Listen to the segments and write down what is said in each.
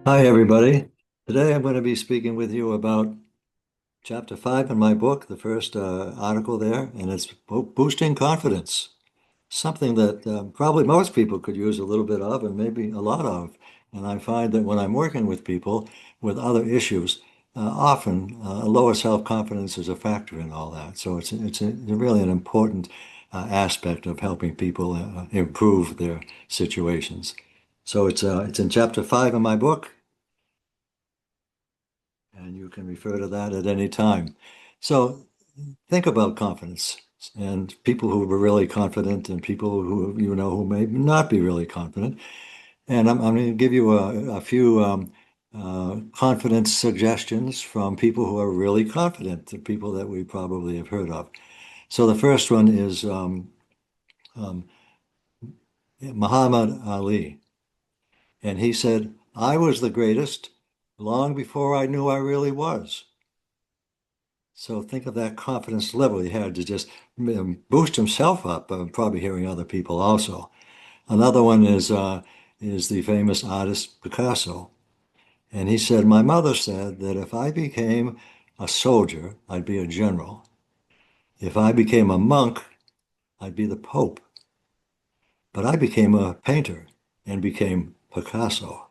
Hi, everybody. Today I'm going to be speaking with you about chapter 5 in my book, the first article there, and it's boosting confidence, something that probably most people could use a little bit of and maybe a lot of. And I find that when I'm working with people with other issues, often lower self-confidence is a factor in all that. So it's really an important aspect of helping people improve their situations. So it's in chapter 5 in my book, and you can refer to that at any time. So think about confidence and people who were really confident and people who who may not be really confident. And I'm going to give you a few confidence suggestions from people who are really confident, the people that we probably have heard of. So the first one is um, Muhammad Ali. And he said, "I was the greatest long before I knew I really was." So think of that confidence level he had to just boost himself up, probably hearing other people also. Another one is the famous artist Picasso. And he said, "My mother said that if I became a soldier, I'd be a general. If I became a monk, I'd be the Pope. But I became a painter and became Picasso."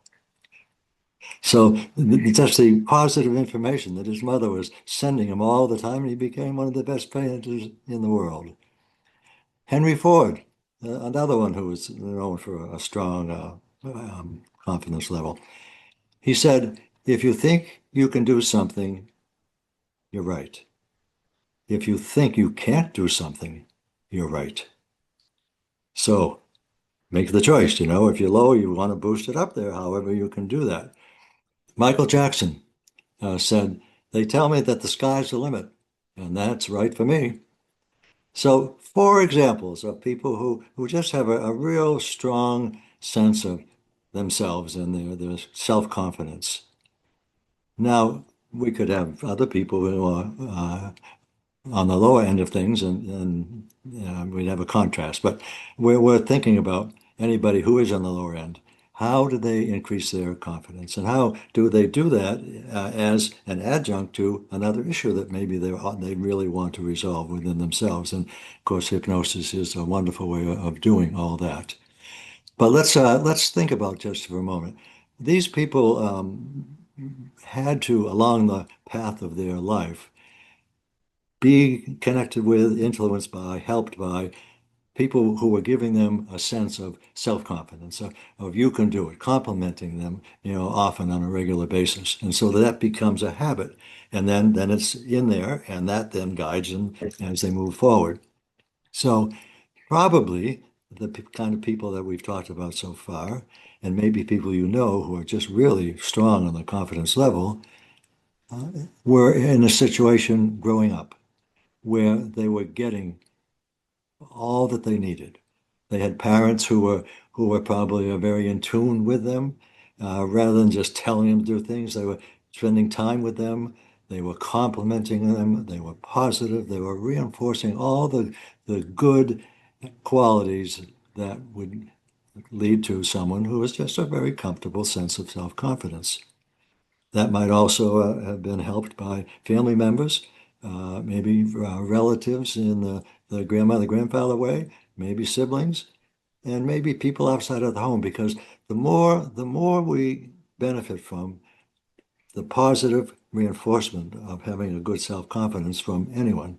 So that's the positive information that his mother was sending him all the time, and he became one of the best painters in the world. Henry Ford, another one who was known for a strong confidence level. He said, "If you think you can do something, you're right. If you think you can't do something, you're right. So make the choice. If you're low, you want to boost it up there, however you can do that." Michael Jackson said, "They tell me that the sky's the limit, and that's right for me." So, four examples of people who just have a real strong sense of themselves and their self-confidence. Now, we could have other people who are on the lower end of things, and we'd have a contrast. But we're thinking about anybody who is on the lower end. How do they increase their confidence, and how do they do that as an adjunct to another issue that maybe they really want to resolve within themselves? And of course, hypnosis is a wonderful way of doing all that. But let's think about just for a moment. These people had to, along the path of their life, be connected with, influenced by, helped by people who were giving them a sense of self-confidence, of you can do it, complimenting them, often on a regular basis. And so that becomes a habit. And then it's in there, and that then guides them as they move forward. So probably the kind of people that we've talked about so far, and maybe people who are just really strong on the confidence level, were in a situation growing up where they were getting all that they needed. They had parents who were probably very in tune with them, rather than just telling them to do things. They were spending time with them. They were complimenting them. They were positive. They were reinforcing all the good qualities that would lead to someone who was just a very comfortable sense of self-confidence. That might also have been helped by family members, maybe relatives in the grandmother, grandfather way, maybe siblings, and maybe people outside of the home, because the more we benefit from the positive reinforcement of having a good self-confidence from anyone,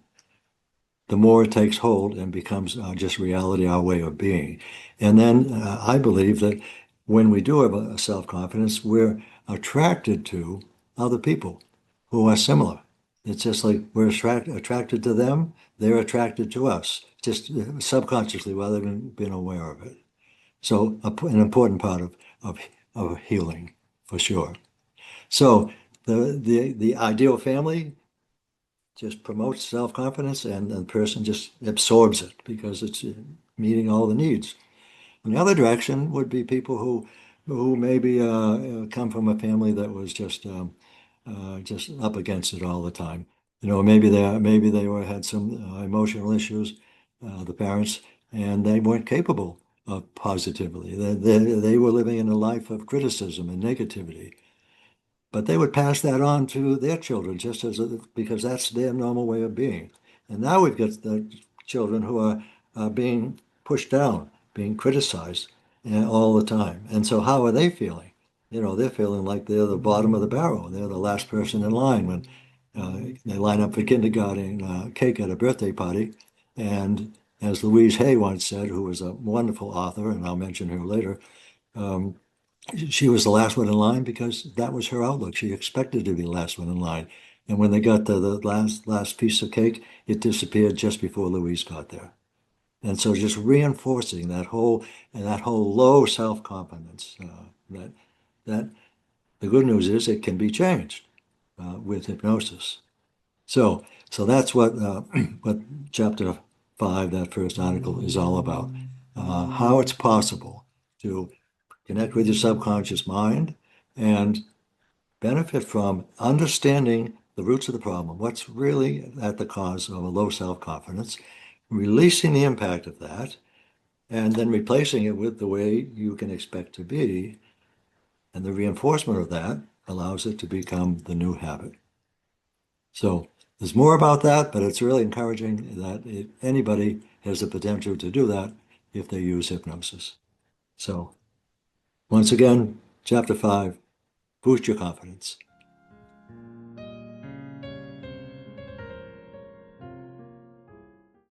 the more it takes hold and becomes just reality, our way of being. And then I believe that when we do have a self-confidence, we're attracted to other people who are similar. It's just like we're attracted to them, they're attracted to us, just subconsciously without even being aware of it. So an important part of healing, for sure. So the ideal family just promotes self-confidence, and the person just absorbs it because it's meeting all the needs. And the other direction would be people who maybe come from a family that was just up against it all the time. Maybe they had some emotional issues, the parents, and they weren't capable of positively. They were living in a life of criticism and negativity. but they would pass that on to their children because that's their normal way of being. And now we've got the children who are being pushed down, being criticized all the time. And so how are they feeling? They're feeling like they're the bottom of the barrel. They're the last person in line when they line up for kindergarten cake at a birthday party. And as Louise Hay once said, who was a wonderful author, and I'll mention her later, um, she was the last one in line because that was her outlook. She expected to be the last one in line. And when they got to the last piece of cake, it disappeared just before Louise got there. And so just reinforcing that whole low self-confidence, that the good news is it can be changed with hypnosis. So that's what what chapter 5, that first article, is all about. How it's possible to connect with your subconscious mind and benefit from understanding the roots of the problem, what's really at the cause of a low self-confidence, releasing the impact of that, and then replacing it with the way you can expect to be. And the reinforcement of that allows it to become the new habit. So there's more about that, but it's really encouraging that anybody has the potential to do that if they use hypnosis. So once again, chapter 5, boost your confidence.